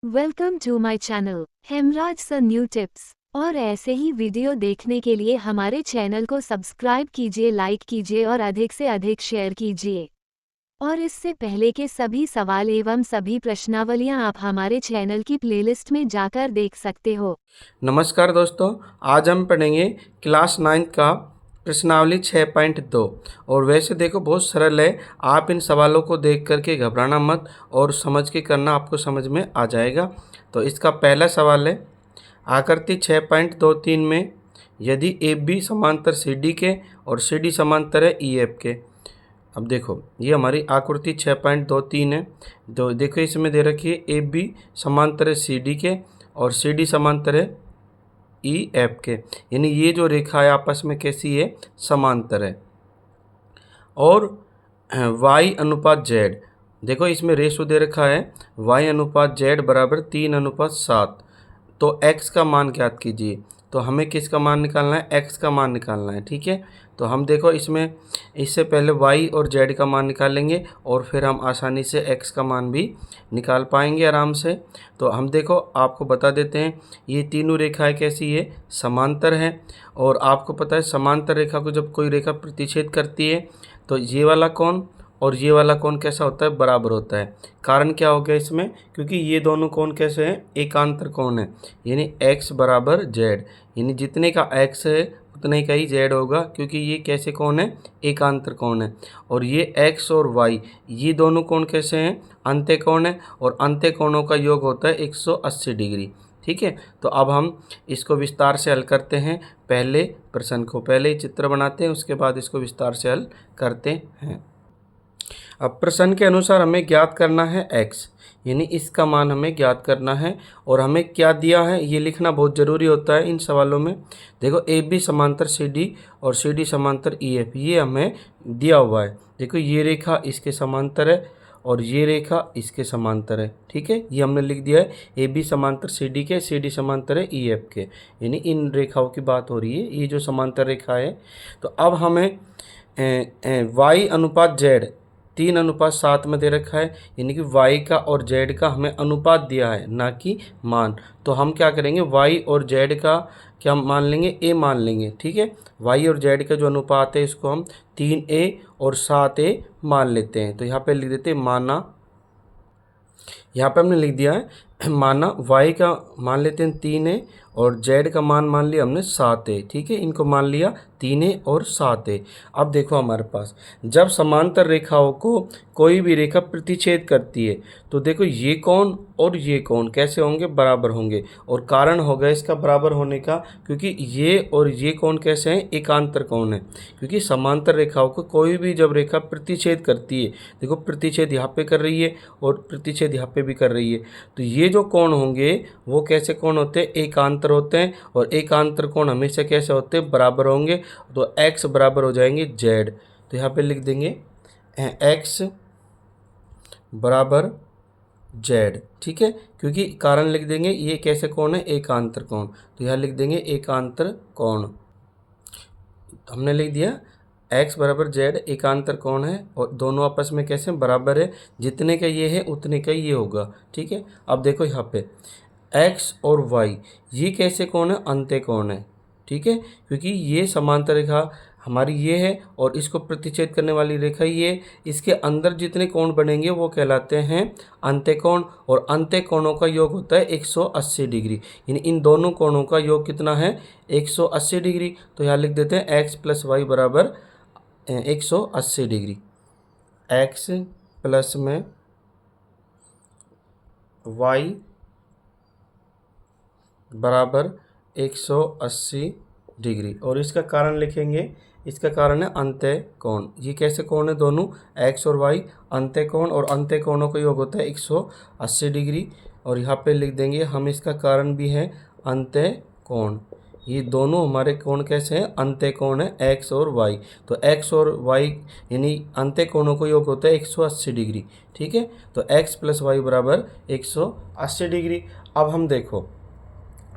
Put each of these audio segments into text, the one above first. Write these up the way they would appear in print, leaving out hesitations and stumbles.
Welcome to my channel Hemraj sir new tips. और ऐसे ही video देखने के लिए हमारे चैनल को सब्सक्राइब कीजिए, लाइक कीजिए और अधिक से अधिक शेयर कीजिए। और इससे पहले के सभी सवाल एवं सभी प्रश्नावलियां आप हमारे चैनल की प्लेलिस्ट में जाकर देख सकते हो। नमस्कार दोस्तों, आज हम पढ़ेंगे क्लास 9 का प्रश्नावली 6.2। और वैसे देखो बहुत सरल है, आप इन सवालों को देख करके घबराना मत और समझ के करना, आपको समझ में आ जाएगा। तो इसका पहला सवाल है, आकृति 6.23 में यदि ए बी समांतर सी डी के और सी डी समांतर है ई एफ के। अब देखो ये हमारी आकृति 6.23 है। तो देखो इसमें दे रखी है ए बी समांतर है सी डी के और सी डी समांतर है ई एफ के, यानी ये जो रेखा है आपस में कैसी है, समांतर है। और y अनुपात z, देखो इसमें रेशो दे रखा है y अनुपात z बराबर 3:7। तो x का मान ज्ञात कीजिए। तो हमें किसका मान निकालना है, x का मान निकालना है। ठीक है, तो हम देखो इसमें इससे पहले y और z का मान निकालेंगे और फिर हम आसानी से x का मान भी निकाल पाएंगे आराम से। तो हम देखो आपको बता देते हैं, ये तीनों रेखाएं कैसी है, समांतर है। और आपको पता है समांतर रेखा को जब कोई रेखा प्रतिच्छेद करती है तो ये वाला कोण और ये वाला कोण कैसा होता है, बराबर होता है। कारण क्या हो गया इसमें, क्योंकि ये दोनों कोण कैसे हैं, एकांतर कोण है। यानी x बराबर z, यानी जितने का x है उतने का ही z होगा, क्योंकि ये कैसे कोण है, एकांतर कोण है। और ये x और y ये दोनों कोण कैसे हैं, अंत्य कोण है। और अंत्य कोणों का योग होता है 180 डिग्री। ठीक है, तो अब हम इसको विस्तार से हल करते हैं। पहले प्रश्न को पहले ही चित्र बनाते हैं, उसके बाद इसको विस्तार से हल करते हैं। अब प्रश्न के अनुसार हमें ज्ञात करना है x, यानी इसका मान हमें ज्ञात करना है। और हमें क्या दिया है ये लिखना बहुत ज़रूरी होता है इन सवालों में। देखो ए बी समांतर सी डी और सी डी समांतर ई एफ, ये हमें दिया हुआ है। देखो ये रेखा इसके समांतर है और ये रेखा इसके समांतर है। ठीक है, ये हमने लिख दिया है ए बी समांतर सी डी के, सी डी समांतर है ई एफ के, यानी इन रेखाओं की बात हो रही है, ये जो समांतर रेखा है। तो अब हमें y अनुपात z 3:7 में दे रखा है, यानी कि y का और z का हमें अनुपात दिया है, ना कि मान। तो हम क्या करेंगे, y और z का क्या मान लेंगे, a मान लेंगे। ठीक है, y और z का जो अनुपात है इसको हम 3a और 7a मान लेते हैं। तो यहाँ पे लिख देते हैं माना, यहाँ पे हमने लिख दिया है माना y का मान लेते हैं 3a और z का मान लिया हमने 7a। ठीक है, इनको मान लिया 3a और 7a। अब देखो हमारे पास जब समांतर रेखाओं को कोई भी रेखा प्रतिच्छेद करती है तो देखो ये कोण और ये कोण कैसे होंगे, बराबर होंगे। और कारण होगा इसका बराबर होने का, क्योंकि ये और ये कोण कैसे हैं, एकांतर कोण है। क्योंकि समांतर रेखाओं को कोई भी जब रेखा प्रतिच्छेद करती है, देखो प्रतिच्छेद यहाँ पे कर रही है और प्रतिच्छेद यहाँ पे भी कर रही है, तो ये जो कोण होंगे वो कैसे कोण होते हैं, एकांतर होते हैं। और एकांतर कोण हमेशा कैसे होते हैं, बराबर होंगे। तो x बराबर हो जाएंगे z। तो यहाँ पे लिख देंगे x बराबर z। ठीक है, क्योंकि कारण लिख देंगे ये कैसे कोण है, एकांतर कोण। तो यहाँ लिख देंगे एकांतर कोण। हमने लिख दिया x बराबर z, एकांतर कोण है और दोनों आपस में कैसे बराबर है, जितने का ये है उतने का ये होगा। ठीक है, अब देखो यहाँ पे x और y ये कैसे कोण है, अंत्य कोण है। ठीक है, क्योंकि ये समांतर रेखा हमारी ये है और इसको प्रतिच्छेद करने वाली रेखा ये, इसके अंदर जितने कोण बनेंगे वो कहलाते हैं अंत्य कोण। और अंत्य कोणों का योग होता है 180 डिग्री, यानी इन दोनों कोणों का योग कितना है, 180 डिग्री। तो यहाँ लिख देते हैं x प्लस वाई बराबर 180 डिग्री। x प्लस में y बराबर 180 डिग्री। और इसका कारण लिखेंगे, इसका कारण है अंत्य कोण। ये कैसे कोण है, दोनों x और y अंत्य कोण, और अंत्य कोणों का योग होता है 180 डिग्री। और यहाँ पे लिख देंगे हम, इसका कारण भी है अंत्य कोण। ये दोनों हमारे कोण कैसे हैं, अंत्य कोण है x और y। तो x और y यानी अंत्य कोणों का योग होता है 180 डिग्री। ठीक है, तो x प्लस वाई बराबर 180 डिग्री। अब हम देखो,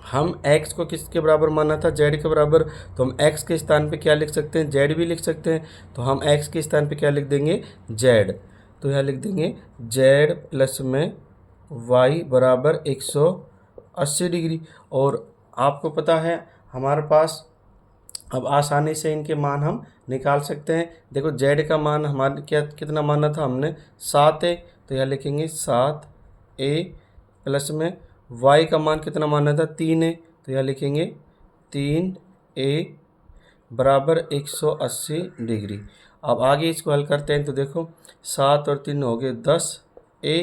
हम x को किसके बराबर माना था, z के बराबर। तो हम x के स्थान पे क्या लिख सकते हैं, z भी लिख सकते हैं। तो हम x के स्थान पे क्या लिख देंगे, z। तो यहाँ लिख देंगे z प्लस में y बराबर 180 डिग्री। और आपको पता है हमारे पास अब आसानी से इनके मान हम निकाल सकते हैं। देखो z का मान हमारे क्या कितना माना था हमने 7a, तो यहाँ लिखेंगे 7a प्लस में y का मान कितना माना था 3a, तो यहाँ लिखेंगे 3a बराबर 180 डिग्री। अब आगे इसको हल करते हैं तो देखो 7 और 3 हो गए 10a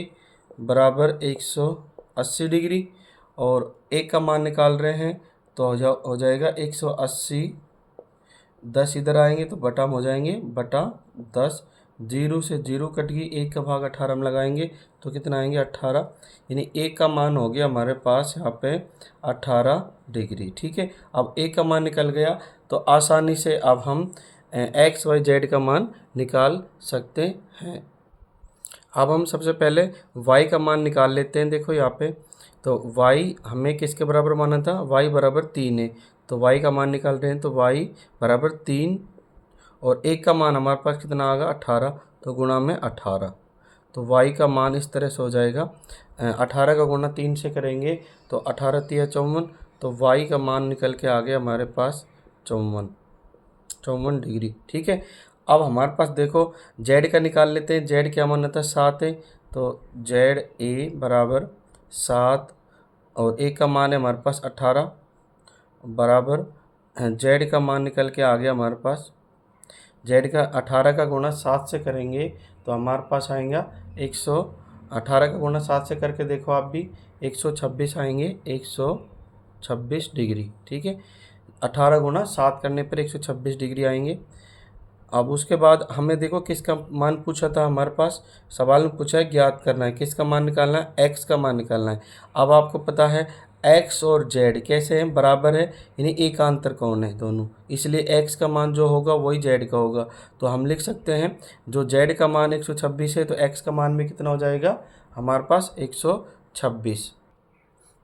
बराबर 180 डिग्री, और a का मान निकाल रहे हैं तो हो जाएगा 180, 10 इधर आएंगे तो बटा में हो जाएंगे बटा 10, 0 से 0 कट गई, 1 का भाग 18 में लगाएंगे तो कितना आएंगे 18, यानी a का मान हो गया हमारे पास यहाँ पे 18 डिग्री। ठीक है, अब a का मान निकल गया तो आसानी से अब हम x y z का मान निकाल सकते हैं। अब हम सबसे पहले y का मान निकाल लेते हैं। देखो यहाँ पे तो y हमें किसके बराबर माना था, y बराबर 3 है, तो y का मान निकाल रहे हैं तो y बराबर 3, और एक का मान हमारे पास कितना आ गया 18, तो गुणा में 18, तो y का मान इस तरह से हो जाएगा 18 का गुणा 3 से करेंगे तो 18 3 54, तो y का मान निकल के आ गया हमारे पास 54 डिग्री। ठीक है, अब हमारे पास देखो z का निकाल लेते हैं। z क्या माना था 7 है, तो ZA बराबर 7 और a का मान है हमारे पास 18 बराबर z का मान निकल के आ गया हमारे पास, z का 18 का गुणा 7 से करेंगे तो हमारे पास आएगा 18 का गुणा 7 से करके देखो आप भी 126 आएंगे, 126 डिग्री। ठीक है, 18 गुणा 7 करने पर 126 डिग्री आएंगे। अब उसके बाद हमें देखो किसका मान पूछा था, हमारे पास सवाल में पूछा है ज्ञात करना है, किसका मान निकालना है, x का मान निकालना है। अब आपको पता है x और z कैसे हैं, बराबर है, यानी एकांतर कोण है दोनों, इसलिए x का मान जो होगा वही z का होगा। तो हम लिख सकते हैं जो z का मान 126 है तो x का मान भी कितना हो जाएगा हमारे पास 126।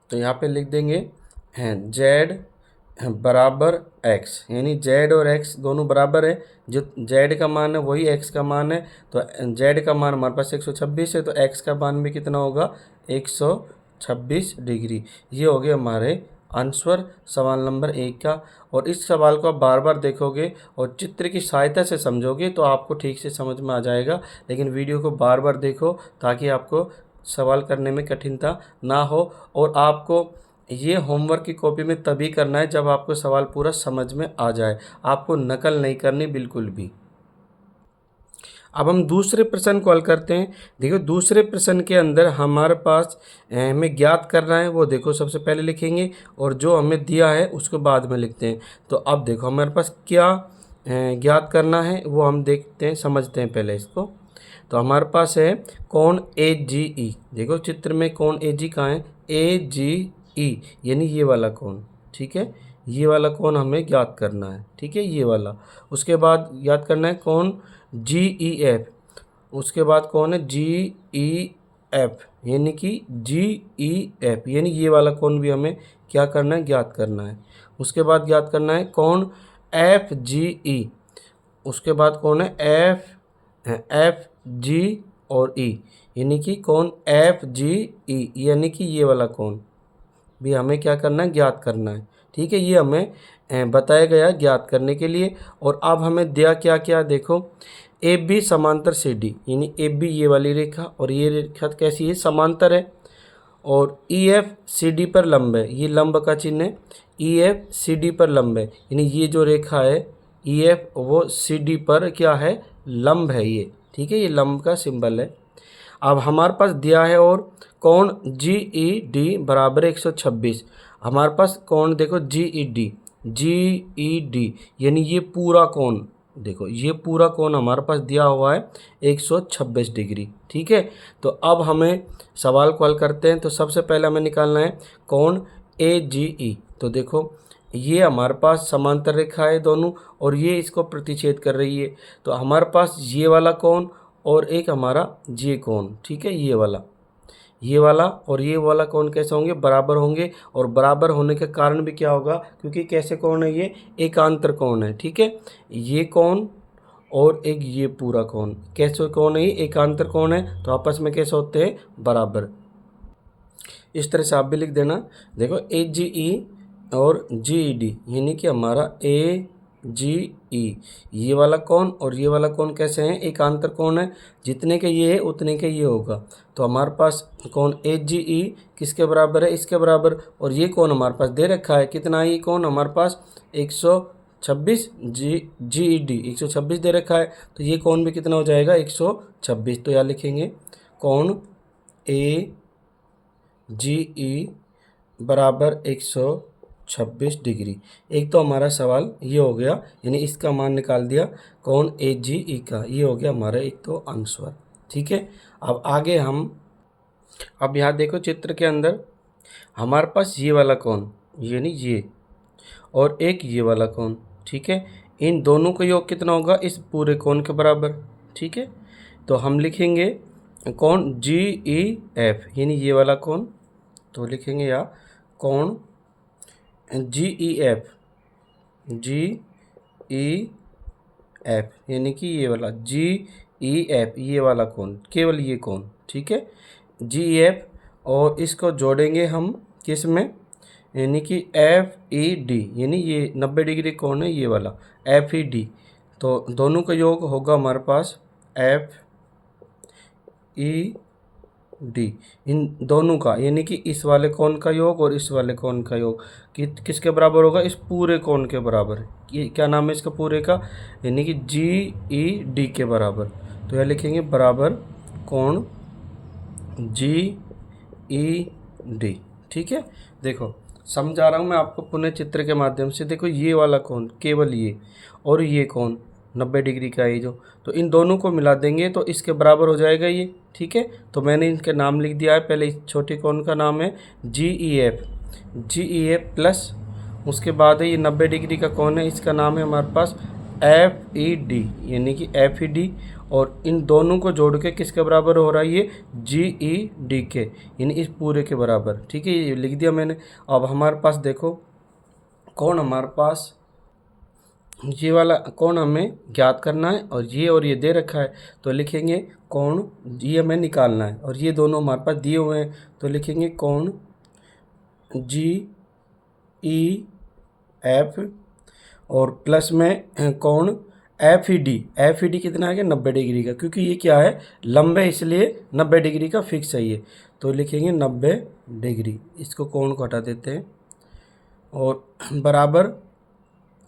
तो यहाँ पे लिख देंगे हैं z बराबर x, यानी z और x दोनों बराबर है, जो z का मान है वही x का मान है, तो z का मान हमारे पास 126 है तो x का मान भी कितना होगा 126 डिग्री। ये हो गया हमारे आंसर सवाल नंबर 1 का। और इस सवाल को आप बार बार देखोगे और चित्र की सहायता से समझोगे तो आपको ठीक से समझ में आ जाएगा, लेकिन वीडियो को बार बार देखो ताकि आपको सवाल करने में कठिनता ना हो। और आपको ये होमवर्क की कॉपी में तभी करना है जब आपको सवाल पूरा समझ में आ जाए, आपको नकल नहीं करनी बिल्कुल भी। अब हम दूसरे प्रश्न को हल करते हैं। देखो दूसरे प्रश्न के अंदर हमारे पास हमें ज्ञात करना है, वो देखो सबसे पहले लिखेंगे और जो हमें दिया है उसको बाद में लिखते हैं। तो अब देखो हमारे पास क्या ज्ञात करना है वो हम देखते हैं, समझते हैं पहले इसको। तो हमारे पास है कोण AGE, देखो चित्र में कोण AG कहाँ है, AGE यानी ये वाला कोण। ठीक है, ये वाला कोण हमें ज्ञात करना है। ठीक है, ये वाला। उसके बाद ज्ञात करना है कोण GEF, उसके बाद कौन है GEF यानी कि GEF यानी ये वाला कोण भी हमें क्या करना है, ज्ञात करना है। उसके बाद ज्ञात करना है कोण FGE, उसके बाद कौन है FG और E यानी कि कोण FGE यानी कि ये वाला कोण भी हमें क्या करना है, ज्ञात करना है। ठीक है, ये हमें बताया गया ज्ञात करने के लिए। और अब हमें दिया क्या क्या, देखो AB समांतर CD यानी AB ये वाली रेखा और ये रेखा कैसी है, समांतर है, और EF CD पर लंब है, ये लंब का चिन्ह है, EF CD पर लंब है, यानी ये जो रेखा है EF वो CD पर क्या है, लंब है ये। ठीक है, ये लंब का सिंबल है। अब हमारे पास दिया है और कोण GED बराबर 126, हमारे पास कोण देखो GED यानी ये पूरा कोण, देखो ये पूरा कोण हमारे पास दिया हुआ है 126 डिग्री। ठीक है, तो अब हमें सवाल को हल करते हैं। तो सबसे पहले हमें निकालना है कोण AGE। तो देखो ये हमारे पास समांतर रेखा है दोनों और ये इसको प्रतिच्छेद कर रही है, तो हमारे पास ये वाला कोण और एक हमारा ये कोण। ठीक है, ये वाला और ये वाला कोण कैसे होंगे, बराबर होंगे, और बराबर होने के कारण भी क्या होगा, क्योंकि कैसे कोण है, ये एकांतर कोण है। ठीक है, ये कोण और एक ये पूरा कोण कैसे कोण है, ये एकांतर कोण है, तो आपस में कैसे होते हैं, बराबर। इस तरह से आप भी लिख देना। देखो AGE और GED यानी कि हमारा AGE ये वाला कोण और ये वाला कोण कैसे हैं, एकांतर कोण है, जितने के ये है उतने के ये होगा। तो हमारे पास कोण AGE किसके बराबर है, इसके बराबर। और ये कोण हमारे पास दे रखा है, कितना है ये कोण हमारे पास 126, GED 126 दे रखा है। तो ये कोण भी कितना हो जाएगा 126। तो यहाँ लिखेंगे कोण AGE बराबर 126 डिग्री। एक तो हमारा सवाल ये हो गया, यानी इसका मान निकाल दिया कोण AGE का, ये हो गया हमारा एक तो आंसर। ठीक है, अब आगे अब यहाँ देखो चित्र के अंदर हमारे पास ये वाला कोण यानी ये और एक ये वाला कोण। ठीक है, इन दोनों का योग कितना होगा, इस पूरे कोण के बराबर। ठीक है, तो हम लिखेंगे कोण GEF यानी ये वाला कोण। तो लिखेंगे या कोण GEF यानी कि ये वाला GEF ये वाला कोण, केवल ये कोण। ठीक है, GEF और इसको जोड़ेंगे हम किस में, यानी कि FED यानी ये 90 डिग्री कोण है ये वाला FED। तो दोनों का योग होगा हमारे पास FED, इन दोनों का यानी कि इस वाले कोण का योग और इस वाले कोण का योग किसके बराबर होगा, इस पूरे कोण के बराबर। ये क्या नाम है इसका पूरे का, यानी कि GED के बराबर। तो यह लिखेंगे बराबर कोण GED। ठीक है, देखो समझा रहा हूँ मैं आपको पुनः चित्र के माध्यम से। देखो ये वाला कोण केवल ये और ये कोण 90 डिग्री का है जो, तो इन दोनों को मिला देंगे तो इसके बराबर हो जाएगा ये। ठीक है, तो मैंने इनके नाम लिख दिया है। पहले इस छोटे कोण का नाम है GEF प्लस उसके बाद है ये 90 डिग्री का कोण है, इसका नाम है हमारे पास FED यानी कि FED। और इन दोनों को जोड़ के किसके बराबर हो रहा है, ये GED के यानी इस पूरे के बराबर। ठीक है, ये लिख दिया मैंने। अब हमारे पास देखो कोण हमारे पास ये वाला कोण हमें ज्ञात करना है और ये दे रखा है। तो लिखेंगे कोण ये हमें निकालना है और ये दोनों हमारे पास दिए हुए हैं। तो लिखेंगे कोण GEF और प्लस में कोण FED कितना है 90 डिग्री का, क्योंकि ये क्या है लंबे इसलिए 90 डिग्री का फिक्स है ये। तो लिखेंगे 90 डिग्री, इसको कोण को हटा देते हैं और बराबर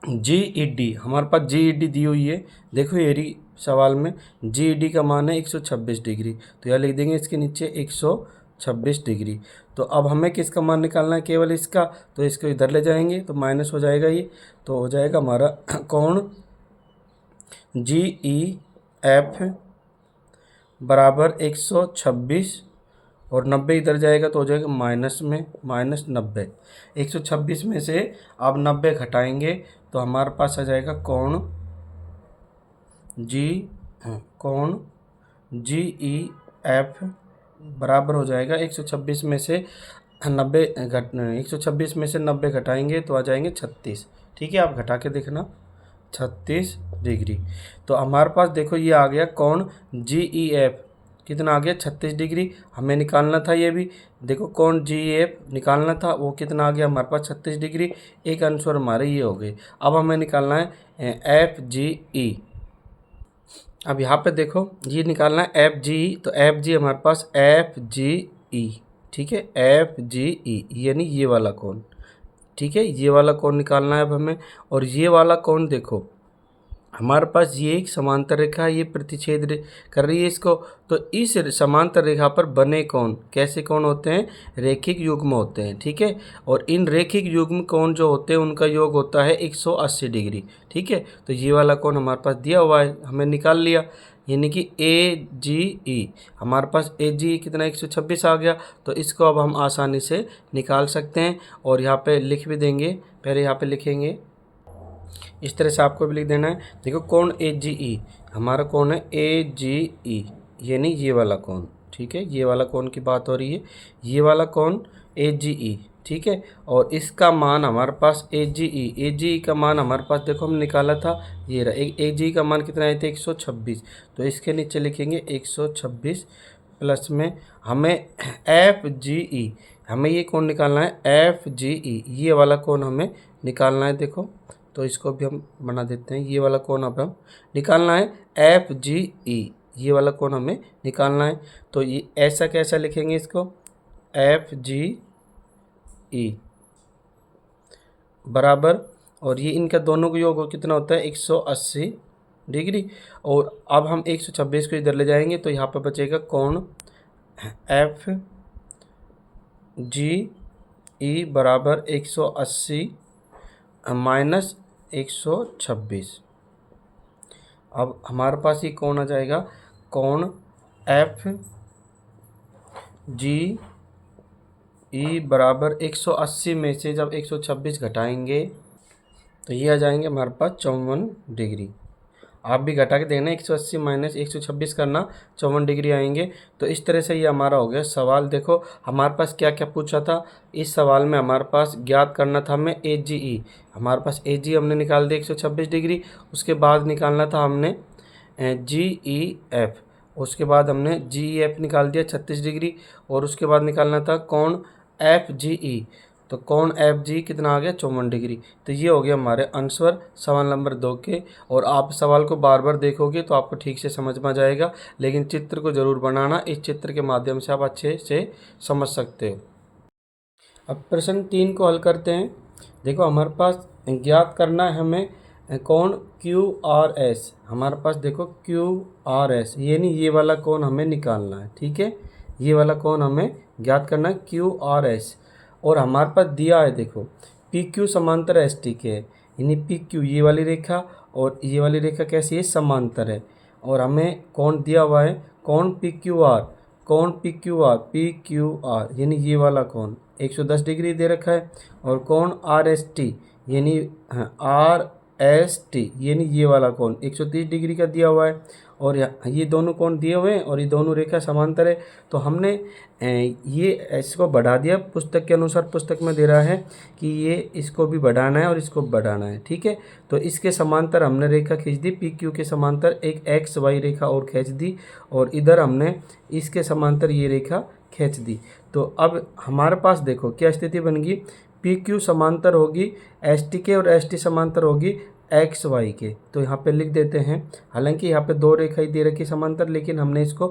GED। हमारे पास GED दी हुई है, देखो ये सवाल में GED का मान है 126 डिग्री। तो यह लिख देंगे इसके नीचे 126 डिग्री। तो अब हमें किसका मान निकालना है, केवल इसका। तो इसको इधर ले जाएंगे तो माइनस हो जाएगा ये, तो हो जाएगा हमारा कोण GEF बराबर 126 और 90 इधर जाएगा तो हो जाएगा -90। 126 में से आप 90 घटाएंगे तो हमारे पास आ जाएगा कोण GEF बराबर हो जाएगा 126 में से 90 घटाएंगे तो आ जाएंगे 36। ठीक है, आप घटा के देखना 36 डिग्री। तो हमारे पास देखो ये आ गया कोण GEF कितना आ गया 36 डिग्री। हमें निकालना था ये भी, देखो कोण GEF निकालना था, वो कितना आ गया हमारे पास 36 डिग्री। एक आंसर हमारे ये हो गए। अब हमें निकालना है FGE। अब यहाँ पे देखो ये निकालना है FGE, तो FG हमारे पास FGE। ठीक है, FGE यानी ये वाला कोण। ठीक है, ये वाला कोण निकालना है अब हमें। और ये वाला कोण देखो हमारे पास ये एक समांतर रेखा है, ये प्रतिच्छेद कर रही है इसको। तो इस समांतर रेखा पर बने कोण कैसे कोण होते हैं, रैखिक युग्म होते हैं। ठीक है, और इन रैखिक युग्म कोण जो होते हैं उनका योग होता है 180 डिग्री। ठीक है, तो ये वाला कोण हमारे पास दिया हुआ है, हमें निकाल लिया, यानी कि AGE। हमारे पास AGE कितना 126 आ गया। तो इसको अब हम आसानी से निकाल सकते हैं और यहाँ पे लिख भी देंगे। पहले यहाँ पे लिखेंगे, इस तरह से आपको भी लिख देना है। देखो कोण AGE हमारा कोण है AGE यानी ये वाला कोण। ठीक है, ये वाला कोण की बात हो रही है, ये वाला कोण AGE। ठीक है, और इसका मान हमारे पास AGE का मान हमारे पास देखो हम निकाला था, ये रहा। AGE का मान कितना आए थे 126। तो इसके नीचे लिखेंगे 126 प्लस में हमें FGE हमें ये कोण निकालना है एफ जी ई, ये वाला कोण हमें निकालना है। देखो तो इसको भी हम बना देते हैं, ये वाला कोण अब हम निकालना है एफ जी ई, ये वाला कोण हमें निकालना है। तो ये ऐसा कैसा लिखेंगे इसको, एफ जी ई बराबर, और ये इनका दोनों का योग कितना होता है 180 डिग्री। और अब हम 126 को इधर ले जाएंगे तो यहाँ पर बचेगा कोण एफ जी ई बराबर 180 माइनस 126। अब हमारे पास ये कोण आ जाएगा, कोण एफ जी ई बराबर 180 में से जब 126 घटाएंगे तो ये आ जाएंगे हमारे पास 54 डिग्री। आप भी घटा के देखना, 180 माइनस 126 करना, 54 डिग्री आएंगे। तो इस तरह से ये हमारा हो गया सवाल। देखो हमारे पास क्या क्या पूछा था इस सवाल में, हमारे पास ज्ञात करना था हमें ए जी ई, हमारे पास ए जी हमने निकाल दिया 126 डिग्री। उसके बाद निकालना था हमने जी ई एफ, उसके बाद हमने जी ई एफ निकाल दिया 36 डिग्री। और उसके बाद निकालना था कोण एफ जी ई, तो कोण एफ जी कितना आ गया 54 डिग्री। तो ये हो गया हमारे आंसर सवाल नंबर 2 के। और आप सवाल को बार बार देखोगे तो आपको ठीक से समझ में आ जाएगा, लेकिन चित्र को ज़रूर बनाना, इस चित्र के माध्यम से आप अच्छे से समझ सकते हो। अब प्रश्न 3 को हल करते हैं। देखो हमारे पास ज्ञात करना है हमें कोण क्यू आर एस, हमारे पास देखो क्यू आर एस यानी ये वाला कोण हमें निकालना है। ठीक है, ये वाला कोण हमें ज्ञात करना है क्यू आर एस। और हमारे पास दिया है देखो पी क्यू समांतर एस टी के है, यानी पी क्यू ये वाली रेखा और ये वाली रेखा कैसी है, समांतर है। और हमें कोण दिया हुआ है कोण पी क्यू आर, कोण पी क्यू आर यानी ये वाला कोण 110 डिग्री दे रखा है। और कोण आर एस टी यानी आर एस टी यानी ये वाला कोण 130 डिग्री का दिया हुआ है। और ये दोनों कोण दिए हुए हैं और ये दोनों रेखा समांतर है। तो हमने ये इसको बढ़ा दिया, पुस्तक के अनुसार पुस्तक में दे रहा है कि ये इसको भी बढ़ाना है और इसको बढ़ाना है। ठीक है, तो इसके समांतर हमने रेखा खींच दी, पी क्यू के समांतर एक एक्स वाई रेखा और खींच दी, और इधर हमने इसके समांतर ये रेखा खींच दी। तो अब हमारे पास देखो क्या स्थिति बन गई, पी क्यू समांतर होगी एस टी के और एस टी समांतर होगी एक्स वाई के। तो यहाँ पे लिख देते हैं, हालांकि यहाँ पे दो रेखा ही दे रखी समांतर, लेकिन हमने इसको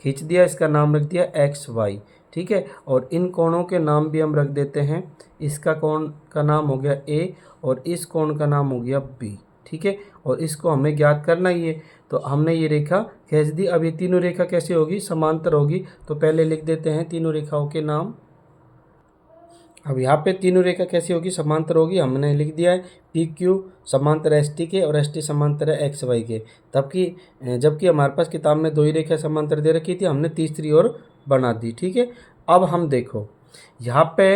खींच दिया, इसका नाम रख दिया एक्स वाई। ठीक है, और इन कोणों के नाम भी हम रख देते हैं, इसका कोण का नाम हो गया ए और इस कोण का नाम हो गया बी। ठीक है, और इसको हमें ज्ञात करना ही है, तो हमने ये रेखा खींच दी। अब ये तीनों रेखा कैसे होगी, समांतर होगी। तो पहले लिख देते हैं तीनों रेखाओं के नाम। अब यहाँ पे तीनों रेखा कैसी होगी, समांतर होगी। हमने लिख दिया है पी क्यू समांतर एस टी के और एस टी समांतर है एक्स वाई के, जबकि हमारे पास किताब में दो ही रेखा समांतर दे रखी थी, हमने तीसरी और बना दी। ठीक है, अब हम देखो यहाँ पे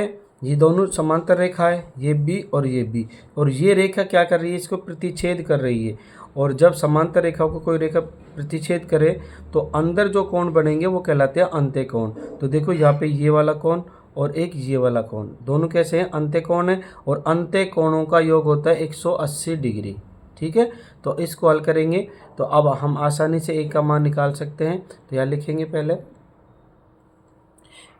ये दोनों समांतर रेखा है, ये बी और ये बी, और ये रेखा क्या कर रही है, इसको प्रतिच्छेद कर रही है। और जब समांतर रेखाओं को कोई रेखा प्रतिच्छेद करे तो अंदर जो कोण बनेंगे वो कहलाते हैं अंत्य कोण। तो देखो यहाँ पे ये वाला कोण और एक ये वाला कोण, दोनों कैसे हैं, अंत्य कोण है, और अंत्य कोणों का योग होता है 180 डिग्री। ठीक है, तो इसको हल करेंगे तो अब हम आसानी से एक का मान निकाल सकते हैं। तो यहाँ लिखेंगे पहले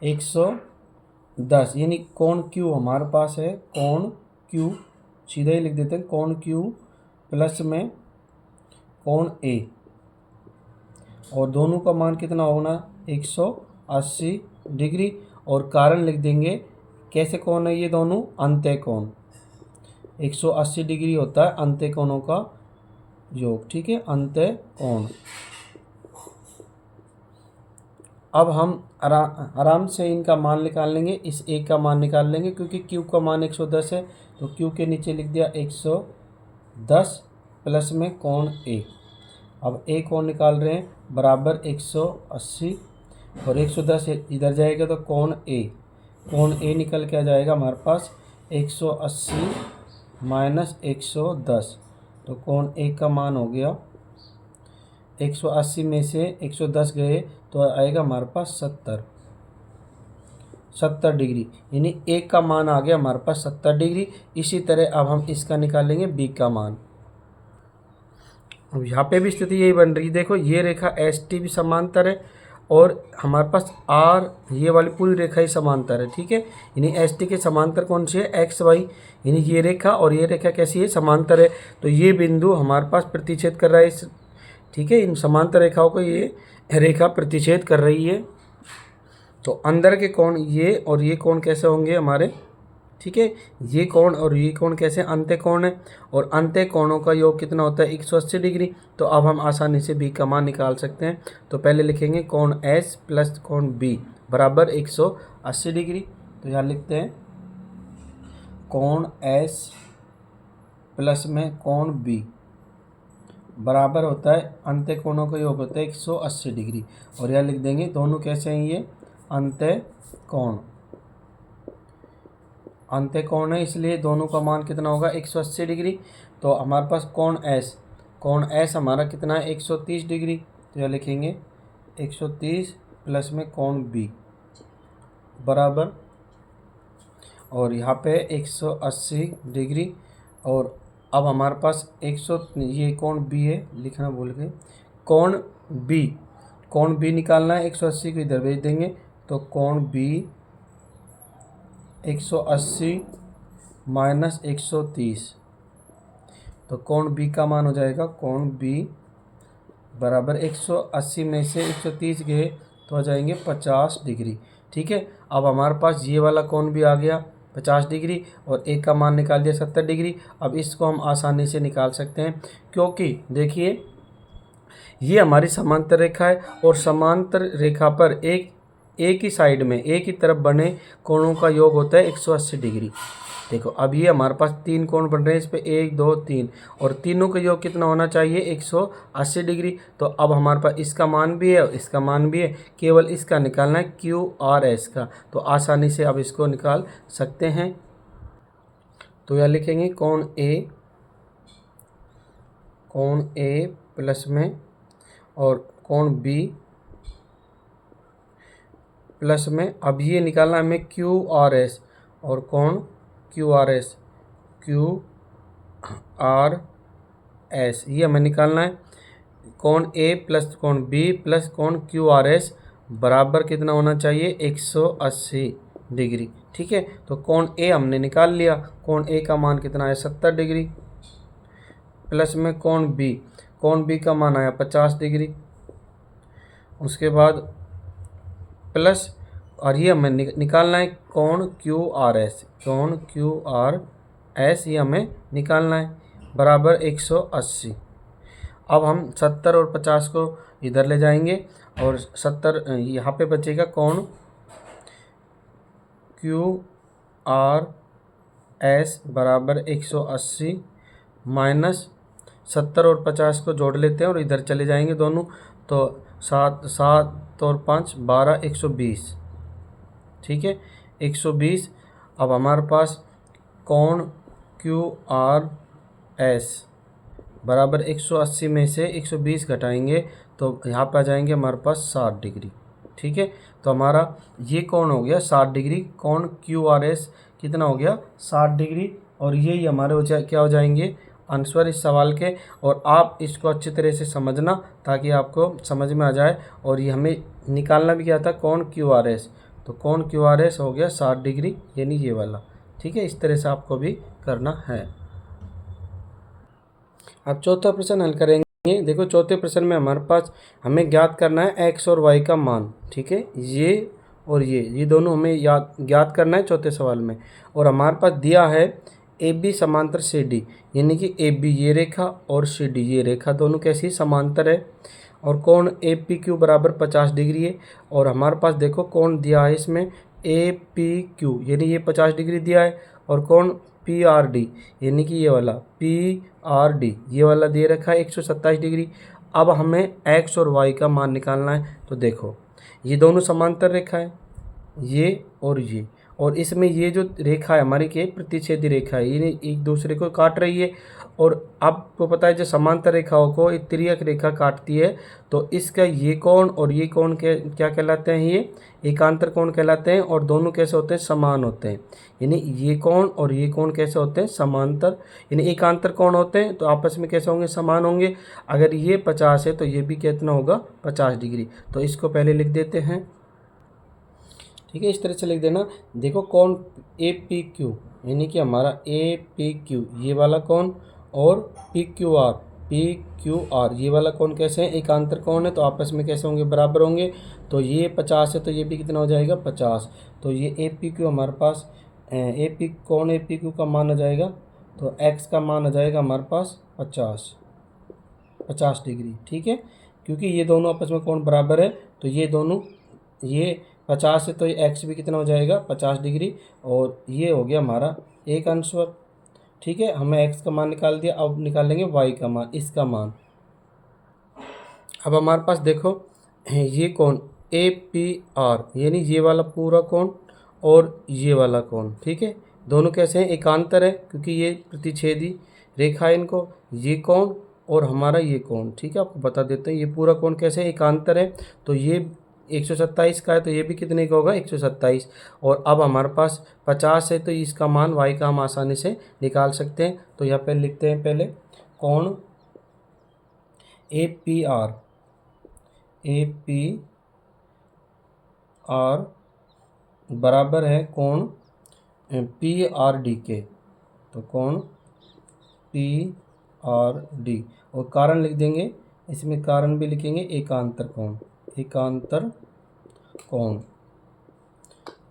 110 यानी कोण क्यू हमारे पास है, कोण क्यू सीधा ही लिख देते हैं, कोण क्यू प्लस में कोण ए, और दोनों का मान कितना होना 180 डिग्री। और कारण लिख देंगे कैसे कोण है ये दोनों, अंत्य कोण, 180 डिग्री होता है अंत्य कोणों का योग। ठीक है, अंत्य कोण। अब हम आराम से इनका मान निकाल लेंगे, इस एक का मान निकाल लेंगे क्योंकि क्यू का मान 110 है। तो क्यू के नीचे लिख दिया 110 प्लस में कोण ए। अब ए कोण निकाल रहे हैं बराबर 180 और 110 इधर जाएगा तो कोण ए निकल के आ जाएगा हमारे पास 180 माइनस 110। तो कोण ए का मान हो गया 180 में से 110 गए तो आएगा हमारे पास 70 डिग्री, यानी ए का मान आ गया हमारे पास 70 डिग्री। इसी तरह अब हम इसका निकालेंगे बी का मान। अब यहाँ पे भी स्थिति यही बन रही है, देखो ये रेखा एस टी भी समांतर है और हमारे पास आर ये वाली पूरी रेखा ही समांतर है, ठीक है। यानी एस टी के समांतर कौन सी है, एक्स वाई, यानी ये रेखा और ये रेखा कैसी है, समांतर है। तो ये बिंदु हमारे पास प्रतिच्छेद कर रहा है इस, ठीक है, इन समांतर रेखाओं को ये रेखा प्रतिच्छेद कर रही है। तो अंदर के कोण ये और ये कोण कैसे होंगे हमारे, ठीक है, ये कोण और ये कोण कैसे, अंत्य कोण है, और अंत्य कोणों का योग कितना होता है 180 डिग्री। तो अब हम आसानी से बी का मान निकाल सकते हैं। तो पहले लिखेंगे कोण एस प्लस कोण बी बराबर 180 डिग्री। तो यहाँ लिखते हैं कोण एस प्लस में कोण बी बराबर होता है, अंत्य कोणों का योग होता है 180 डिग्री। और यहाँ लिख देंगे दोनों कैसे हैं, ये अंत्य कोण, अंत्य कोण है इसलिए दोनों का मान कितना होगा 180 डिग्री। तो हमारे पास कोण एस हमारा कितना है 130 डिग्री। तो यह लिखेंगे 130 प्लस में कोण बी बराबर, और यहाँ पे 180 डिग्री। और अब हमारे पास ये कोण बी है, लिखना भूल गए, कोण बी निकालना है, 180 को इधर भेज देंगे। तो कोण बी 180 माइनस 130, तो कोण बी का मान हो जाएगा, कोण बी बराबर 180 में से 130 गए तो आ जाएंगे 50 डिग्री, ठीक है। अब हमारे पास ये वाला कोण भी आ गया 50 डिग्री और एक का मान निकाल दिया 70 डिग्री। अब इसको हम आसानी से निकाल सकते हैं, क्योंकि देखिए ये हमारी समांतर रेखा है और समांतर रेखा पर एक ही साइड में एक ही तरफ बने कोणों का योग होता है 180 डिग्री। देखो अब ये हमारे पास 3 कोण बन रहे हैं, इस पे 1 2 3 और तीनों का योग कितना होना चाहिए 180 डिग्री। तो अब हमारे पास इसका मान भी है और इसका मान भी है, केवल इसका निकालना है क्यू आर एस का। तो आसानी से अब इसको निकाल सकते हैं। तो यह लिखेंगे कोण ए प्लस में और कोण बी प्लस में, अब ये निकालना है हमें क्यू आर एस और कोण क्यू आर एस ये हमें निकालना है। कोण ए प्लस कोण बी प्लस कोण क्यू आर एस बराबर कितना होना चाहिए 180 डिग्री, ठीक है। तो कोण ए हमने निकाल लिया, कोण ए का मान कितना है 70 डिग्री प्लस में कोण बी का मान आया 50 डिग्री, उसके बाद प्लस, और ये हमें निकालना है कोण क्यू आर एस ये हमें निकालना है बराबर 180। अब हम 70 और 50 को इधर ले जाएंगे और 70 यहाँ पे बचेगा कोण क्यू आर एस बराबर 180 माइनस 70 और 50 को जोड़ लेते हैं और इधर चले जाएंगे दोनों। तो 7 और 5 12 120, ठीक है 120। अब हमारे पास कोण क्यू आर एस बराबर 180 में से 120 घटाएंगे तो यहाँ पर आ जाएंगे हमारे पास 60 डिग्री, ठीक है। तो हमारा ये कोण हो गया 60 डिग्री, कोण क्यू आर एस कितना हो गया 60 डिग्री, और ये हमारे क्या हो जाएंगे आंसर इस सवाल के। और आप इसको अच्छी तरह से समझना ताकि आपको समझ में आ जाए। और ये हमें निकालना भी क्या था कोण क्यू आर एस, तो कोण क्यू आर एस हो गया 60 डिग्री यानी ये वाला, ठीक है। इस तरह से आपको भी करना है। अब चौथा प्रश्न हल करेंगे। देखो चौथे प्रश्न में हमारे पास हमें ज्ञात करना है एक्स और वाई का मान, ठीक है, ये और ये दोनों हमें ज्ञात करना है चौथे सवाल में। और हमारे पास दिया है ए बी समांतर सी डी, यानी कि ए बी ये रेखा और सी डी ये रेखा दोनों कैसी समांतर है। और कोण ए पी क्यू बराबर 50 डिग्री है। और हमारे पास देखो कोण दिया है इसमें ए पी क्यू यानी ये 50 डिग्री दिया है, और कोण पी आर डी यानी कि ये वाला पी आर डी ये वाला दे रखा है 127 डिग्री। अब हमें एक्स और वाई का मान निकालना है। तो देखो ये दोनों समांतर रेखा है, ये और ये, और इसमें ये जो रेखा है हमारी के प्रतिच्छेदी रेखा है, ये एक दूसरे को काट रही है। और आपको पता है जो समांतर रेखाओं को एक तिर्यक रेखा काटती है, तो इसका ये कोण और ये कोण के क्या कहलाते हैं, ये एकांतर कोण कहलाते हैं। और दोनों कैसे होते हैं, समान होते हैं। यानी ये कोण और ये कोण कैसे होते हैं, समांतर, यानी एकांतर कोण होते हैं, तो आपस में कैसे होंगे, समान होंगे। अगर ये 50 है तो ये भी कितना होगा, 50 डिग्री। तो इसको पहले लिख देते हैं, ठीक है, इस तरह से लिख देना। देखो कोण ए पी क्यू, यानी कि हमारा ए पी क्यू ये वाला कोण, और पी क्यू आर ये वाला कोण कैसे है, एकांतर कोण है, तो आपस में कैसे होंगे, बराबर होंगे। तो ये 50 है तो ये भी कितना हो जाएगा, 50। तो ये ए पी क्यू हमारे पास ए पी कोण ए पी क्यू का मान आ जाएगा, तो एक्स का मान आ जाएगा हमारे पास 50 डिग्री, ठीक है। क्योंकि ये दोनों आपस में कोण बराबर है, तो ये दोनों, ये 50 है तो ये एक्स भी कितना हो जाएगा, 50 डिग्री। और ये हो गया हमारा एक आंसर, ठीक है। हमने एक्स का मान निकाल दिया, अब निकालेंगे वाई का मान, इसका मान। अब हमारे पास देखो ये कोण ए पी आर, यानी ये वाला पूरा कोण और ये वाला कोण, ठीक है, दोनों कैसे हैं, एकांतर है, क्योंकि ये प्रतिच्छेदी रेखा है इनको, ये कोण और हमारा ये कोण, ठीक है। आपको बता देते हैं ये पूरा कोण कैसे है, एकांतर है। तो ये 127 का है, तो ये भी कितने का होगा, 127। और अब हमारे पास 50 है, तो इसका मान वाई का हम आसानी से निकाल सकते हैं। तो यहाँ पे लिखते हैं पहले कोण ए पी आर बराबर है कोण पी आर डी के, तो कोण पी आर डी, और कारण लिख देंगे, इसमें कारण भी लिखेंगे एकांतर कोण,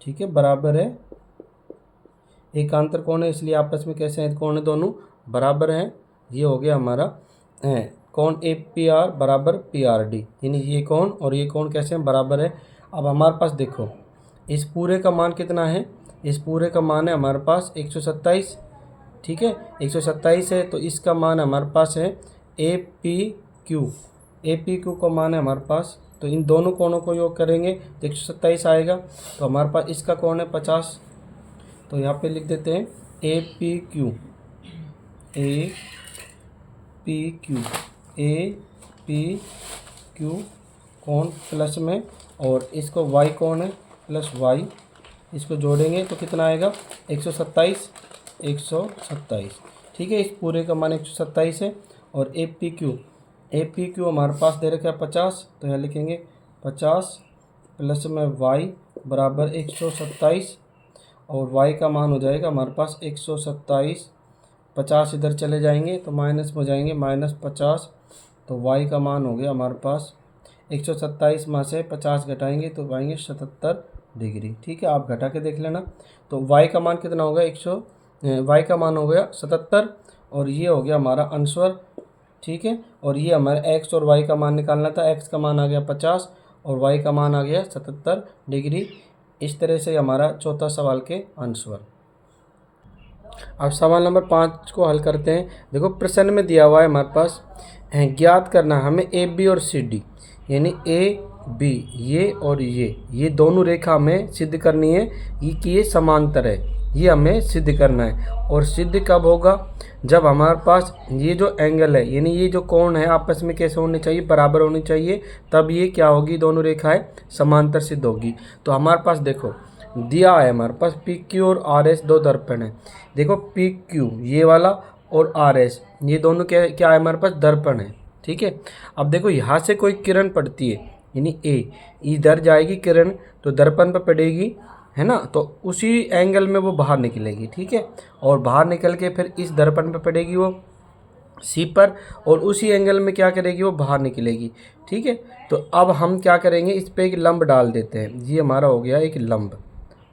ठीक है, बराबर है, एकांतर कोण है, इसलिए आपस में कैसे हैं, कोण है दोनों बराबर हैं। ये हो गया हमारा कोण ए पी आर बराबर पी आर डी, यानी ये कोण और ये कोण कैसे हैं, बराबर है। अब हमारे पास देखो इस पूरे का मान कितना है, इस पूरे का मान है हमारे पास 127, ठीक है, 127 है, तो इसका मान हमारे पास है ए पी क्यू का मान है हमारे पास। तो इन दोनों कोणों को योग करेंगे तो 127 आएगा। तो हमारे पास इसका कोण है 50, तो यहाँ पे लिख देते हैं ए पी क्यू कोण प्लस में, और इसको वाई कोण है प्लस वाई, इसको जोड़ेंगे तो कितना आएगा, 127, ठीक है। इस पूरे का मान 127 है। और ए पी क्यू हमारे पास दे रखा है 50, तो यहाँ लिखेंगे 50 प्लस में वाई बराबर 127, और y का मान हो जाएगा हमारे पास 127, 50 इधर चले जाएंगे तो माइनस में हो जाएंगे, -50, तो y का मान हो गया हमारे पास 127 में से 50 घटाएंगे तो आएंगे 77 डिग्री, ठीक है। आप घटा के देख लेना। तो y का मान कितना होगा, y का मान हो गया 77, और ये हो गया हमारा आंसर, ठीक है। और ये हमारे x और y का मान निकालना था, x का मान आ गया 50 और y का मान आ गया 77 डिग्री। इस तरह से हमारा चौथा सवाल के आंसर। अब सवाल नंबर 5 को हल करते हैं। देखो प्रश्न में दिया हुआ है हमारे पास ज्ञात करना हमें ए बी और सी डी, यानी ए बी ये और ये दोनों रेखा हमें सिद्ध करनी है कि ये समांतर है, ये हमें सिद्ध करना है। और सिद्ध कब होगा, जब हमारे पास ये जो एंगल है, यानी ये जो कोण है आपस में कैसे होने चाहिए, बराबर होनी चाहिए, तब ये क्या होगी, दोनों रेखाएं समांतर सिद्ध होगी। तो हमारे पास देखो दिया है हमारे पास पी क्यू और आर एस दो दर्पण है। देखो पी क्यू ये वाला और आर एस ये दोनों क्या है हमारे पास, दर्पण है, ठीक है। अब देखो यहाँ से कोई किरण पड़ती है, यानी ए इधर जाएगी किरण तो दर्पण पर पड़ेगी, है ना, तो उसी एंगल में वो बाहर निकलेगी, ठीक है। और बाहर निकल के फिर इस दर्पण पर पड़ेगी वो सी पर, और उसी एंगल में क्या करेगी, वो बाहर निकलेगी, ठीक है। तो अब हम क्या करेंगे, इस पे एक लंब डाल देते हैं, ये हमारा हो गया एक लंब,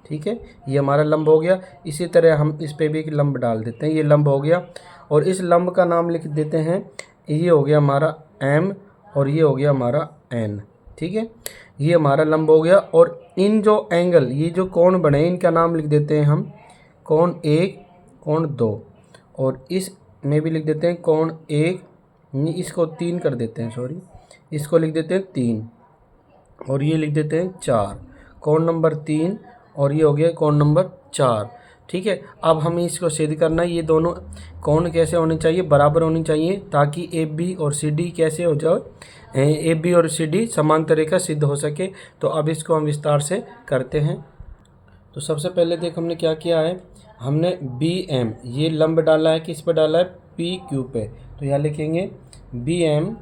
ठीक है, ये हमारा लंब हो गया। इसी तरह हम इस पे भी एक लंब डाल देते हैं, ये लंब हो गया। और इस लंब का नाम लिख देते हैं, ये हो गया हमारा एम और ये हो गया हमारा एन, ठीक है, ये हमारा लंब हो गया। और इन जो एंगल, ये जो कोण बने, इनका नाम लिख देते हैं हम कोण 1, कोण 2, और इस में भी लिख देते हैं कोण 1, इसको 3 कर देते हैं, सॉरी, इसको लिख देते हैं 3, और ये लिख देते हैं 4, कोण नंबर 3 और ये हो गया कोण नंबर 4। ठीक है, अब हमें इसको सिद्ध करना है, ये दोनों कोण कैसे होने चाहिए, बराबर होनी चाहिए, ताकि ए बी और सी डी कैसे हो जाए, ए बी और सी डी समांतर रेखा सिद्ध हो सके। तो अब इसको हम विस्तार से करते हैं। तो सबसे पहले देख हमने क्या किया है, हमने बी एम ये लंब डाला है, किस पे डाला है, पी क्यू पे। तो यहाँ लिखेंगे बी एम,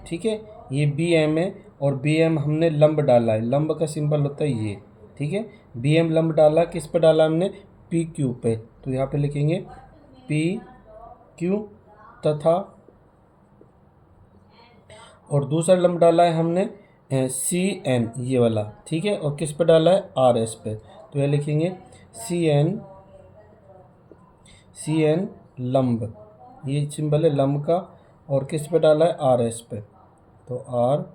ठीक है, ये बी एम है और बी एम हमने लंब डाला है, लंब का सिंबल होता है ये, ठीक है। बी एम लंब डाला, किस पे डाला हमने, पी क्यू पे। तो यहाँ पे लिखेंगे पी क्यू तथा, और दूसरा लंब डाला है हमने सी एन ये वाला, ठीक है, और किस पे डाला है, आर एस पे। तो यह लिखेंगे सी एन लंब, ये सिंबल है लंब का, और किस पे डाला है, आर एस पे। तो आर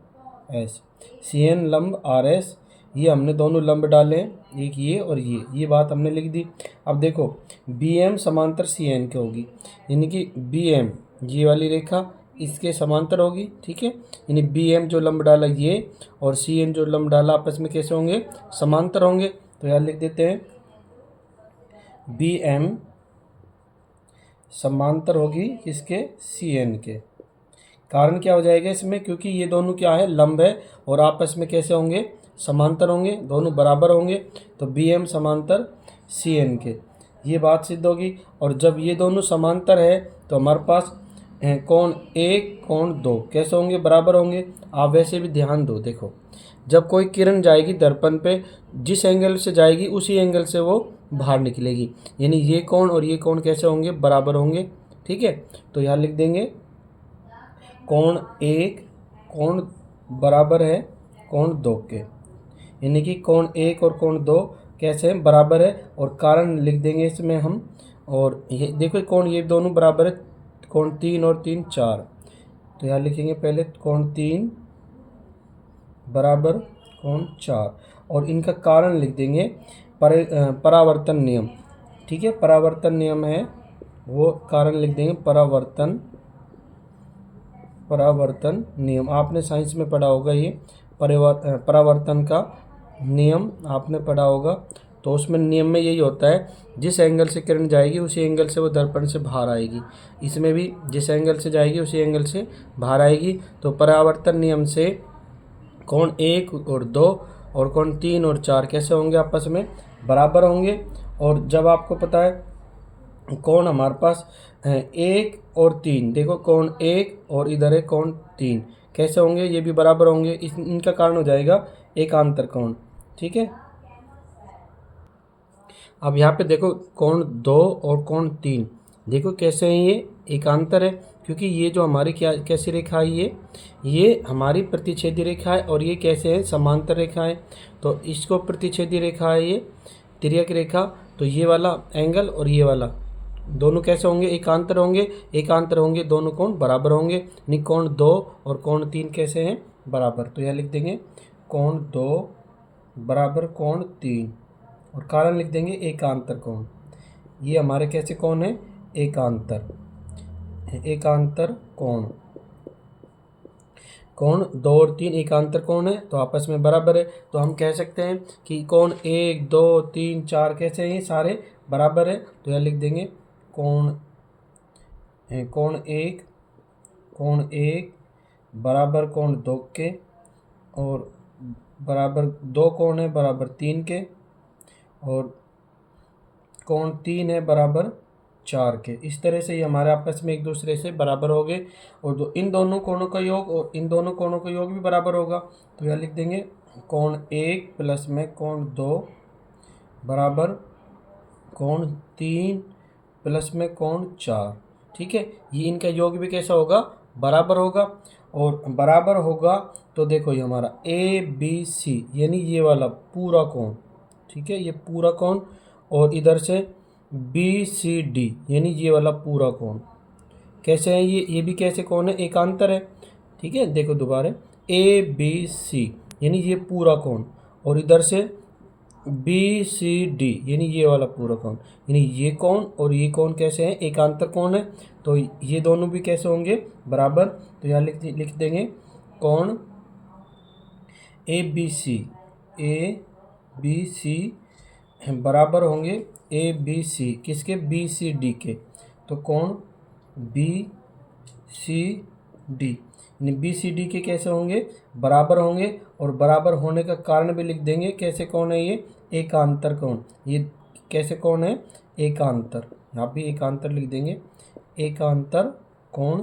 एस, सी एन लंब आर एस, ये हमने दोनों लंब डाले हैं, एक ये और ये बात हमने लिख दी। अब देखो बी एम समांतर सी एन के होगी, यानी कि बी एम ये वाली रेखा इसके समांतर होगी, ठीक है, यानी बी एम जो लंब डाला ये और सी एन जो लंब डाला आपस में कैसे होंगे, समांतर होंगे। तो यहाँ लिख देते हैं बी एम समांतर होगी किसके, सी एन के। कारण क्या हो जाएगा इसमें, क्योंकि ये दोनों क्या है, लंब है और आपस में कैसे होंगे, समांतर होंगे, दोनों बराबर होंगे। तो बी एम समांतर सी एन के, ये बात सिद्ध होगी। और जब ये दोनों समांतर है तो हमारे पास कोण 1 कोण 2 कैसे होंगे, बराबर होंगे। आप वैसे भी ध्यान दो, देखो जब कोई किरण जाएगी दर्पण पे, जिस एंगल से जाएगी उसी एंगल से वो बाहर निकलेगी, यानी ये कोण और ये कोण कैसे होंगे, बराबर होंगे, ठीक है। तो यहाँ लिख देंगे कोण 1 कोण बराबर है कोण 2 के, यानी कि कोण 1 और कोण 2 कैसे हैं, बराबर है। और कारण लिख देंगे इसमें हम, और ये देखो कोण ये दोनों बराबर है, कोण 3 और 3 4। तो यहाँ लिखेंगे पहले कोण 3 बराबर कोण 4, और इनका कारण लिख देंगे परावर्तन नियम, ठीक है, परावर्तन नियम है वो कारण लिख देंगे परावर्तन नियम। आपने साइंस में पढ़ा होगा ये परावर्तन का नियम आपने पढ़ा होगा। तो उसमें नियम में यही होता है, जिस एंगल से किरण जाएगी उसी एंगल से वो दर्पण से बाहर आएगी, इसमें भी जिस एंगल से जाएगी उसी एंगल से बाहर आएगी। तो परावर्तन नियम से कोण 1 और 2 और कोण 3 और 4 कैसे होंगे, आपस में बराबर होंगे। और जब आपको पता है कोण हमारे पास 1 और 3, देखो कोण 1 और इधर है कोण 3 कैसे होंगे, ये भी बराबर होंगे, इनका कारण हो जाएगा एकांतर कोण, ठीक है। अब यहाँ पे देखो कोण 2 और कोण 3 देखो कैसे हैं, ये एकांतर है, क्योंकि ये जो हमारी क्या कैसी रेखा है, ये हमारी प्रतिच्छेदी रेखा है, और ये कैसे है, समांतर रेखा है। तो इसको प्रतिच्छेदी रेखा है, ये तिर्यक रेखा। तो ये वाला एंगल और ये वाला दोनों कैसे होंगे, एकांतर होंगे, दोनों कोण बराबर होंगे, यानी कोण 2 और कोण 3 कैसे हैं, बराबर। तो यह लिख देंगे कोण 2 बराबर कोण 3, और कारण लिख देंगे एकांतर कोण। ये हमारे कैसे कोण है, एकांतर कोण। कोण 2 और 3 एकांतर कोण है, तो आपस में बराबर है। तो हम कह सकते हैं कि कोण 1 2 3 4 कैसे हैं, सारे बराबर है। तो यह लिख देंगे कोण 1 बराबर कोण 2 के, और बराबर 2 कोण है बराबर 3 के, और कोण 3 है बराबर 4 के। इस तरह से ये हमारे आपस में एक दूसरे से बराबर हो गए, और इन दोनों कोणों का योग और इन दोनों कोणों का योग भी बराबर होगा। तो यह लिख देंगे कोण 1 प्लस में कोण 2 बराबर कोण 3 प्लस में कोण 4, ठीक है। ये इनका योग भी कैसा होगा, बराबर होगा। और बराबर होगा तो देखो ये हमारा ABC यानी ये वाला पूरा कोण, ठीक है, ये पूरा कोण, और इधर से BCD यानी ये वाला पूरा कोण कैसे है, ये भी कैसे कोण है, एकांतर है, ठीक है। देखो दोबारा ABC यानी ये पूरा कोण, और इधर से BCD यानी ये वाला पूरा कोण, यानी ये कोण और ये कोण कैसे हैं, एकांतर कोण है। तो ये दोनों भी कैसे होंगे, बराबर। तो यहाँ लिख देंगे कोण बी सी बराबर होंगे ए बी सी किसके, बी सी डी के। तो कोण बी सी डी यानी बी सी डी के कैसे होंगे, बराबर होंगे। और बराबर होने का कारण भी लिख देंगे, कैसे कोण है ये, एकांतर कोण। ये कैसे कोण है, एकांतर, यहाँ भी एकांतर लिख देंगे, एकांतर कोण।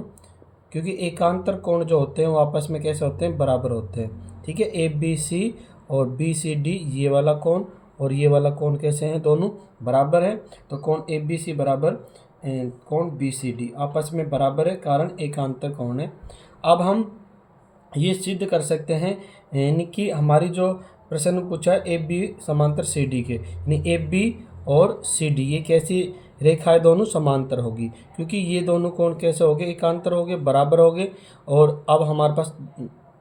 क्योंकि एकांतर कोण जो होते हैं वो आपस में कैसे होते हैं, बराबर होते हैं। ठीक है, ए बी सी और बी सी डी ये वाला कोण और ये वाला कोण कैसे हैं, दोनों बराबर हैं। तो कोण ए बी सी बराबर कोण बी सी डी आपस में बराबर है, कारण एकांतर कोण है। अब हम ये सिद्ध कर सकते हैं यानी कि हमारी जो प्रश्न पूछा है ए बी समांतर सी डी के, यानी ए बी और सी डी ये कैसी रेखाएं दोनों समांतर होगी, क्योंकि ये दोनों कोण कैसे हो गए, एकांतर हो गए, बराबर हो गए। और अब हमारे पास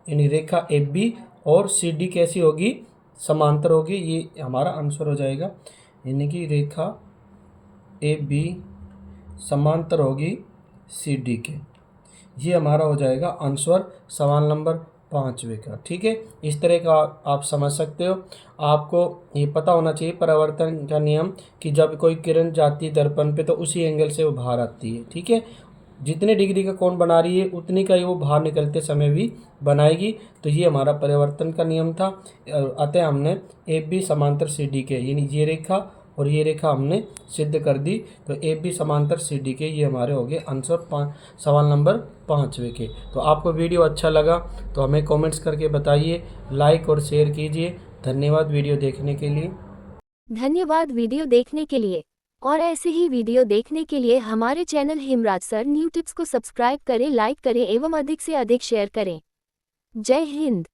यानी रेखा ए बी और सी डी कैसी होगी, समांतर होगी। ये हमारा आंसर हो जाएगा, यानी कि रेखा ए बी समांतर होगी सी डी के। ये हमारा हो जाएगा आंसर सवाल नंबर 5वें का। ठीक है, इस तरह का आप समझ सकते हो। आपको ये पता होना चाहिए परावर्तन का नियम, कि जब कोई किरण जाती है दर्पण पे तो उसी एंगल से वो बाहर आती है। ठीक है, जितने डिग्री का कोण बना रही है उतनी का ही वो बाहर निकलते समय भी बनाएगी। तो ये हमारा परावर्तन का नियम था। अतः हमने ए बी समांतर सी डी के यानी ये रेखा और ये रेखा हमने सिद्ध कर दी। तो ए बी समांतर सी डी के ये हमारे हो गए आंसर सवाल नंबर 5वें के। तो आपको वीडियो अच्छा लगा तो हमें कमेंट्स करके बताइए, लाइक और शेयर कीजिए। धन्यवाद वीडियो देखने के लिए। धन्यवाद वीडियो देखने के लिए। और ऐसे ही वीडियो देखने के लिए हमारे channel Hemraj sir new tips को सब्सक्राइब करें, लाइक करें एवं अधिक से अधिक शेयर करें। जय हिंद।